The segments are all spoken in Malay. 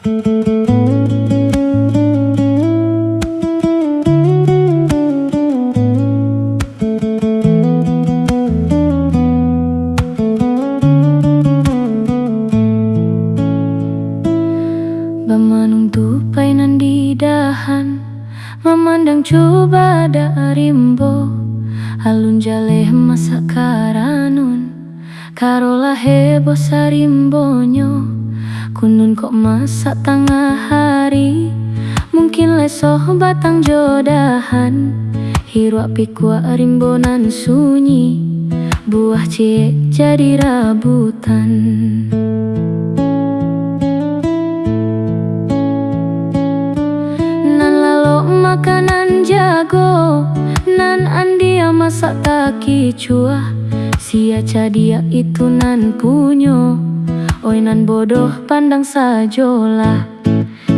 Bamanung tupai nan di dahan, memandang coba ada rimbo, alun jale masak karanun, karola heboh sarimbonyo. Kunun kok masak tengah hari, mungkin lesoh batang jodahan. Hiruak pikua rimbonan sunyi, buah cie jadi rabutan. Makanan jago, nan andia masak taki cuah, sia cadia itu nan punyo, oi nan bodoh pandang sajolah.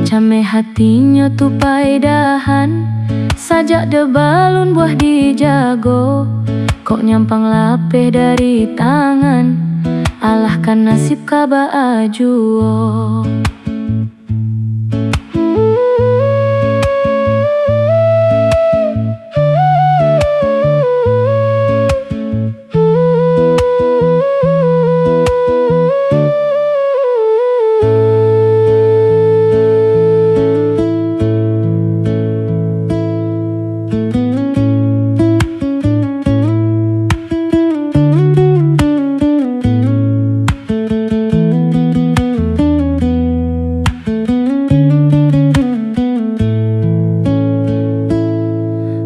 Came hatinya tupai dahan, sajak de balun buah dijago, kok nyampang lapeh dari tangan, alahkan nasib kaba ajuo.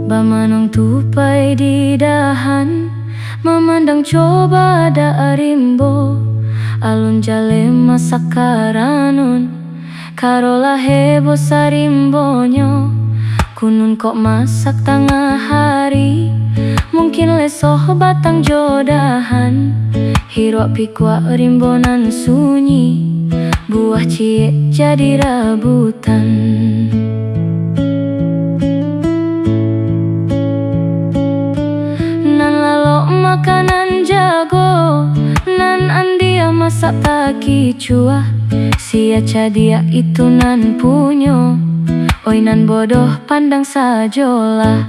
Bamanung tupai di dahan, memandang coba ada rimbo, alun jale masak karanun, karola heboh sarimbonyo. Kunun kok masak tengah hari, mungkin lesoh batang jodahan. Hiruak pikua rimbonan sunyi, buah cie jadi rabutan. Makanan jago, nan andia masak taki cuah, sia cadia itu nan punyo, oi nan bodoh pandang sajolah.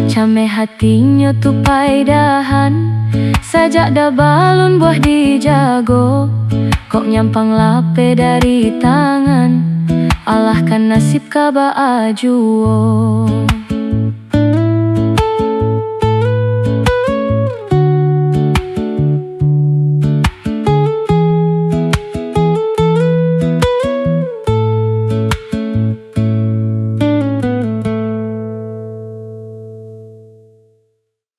Came hatinya tupai dahan, sajak da balun buah dijago, kok nyampang lape dari tangan, alahkan nasib kaba ajuo.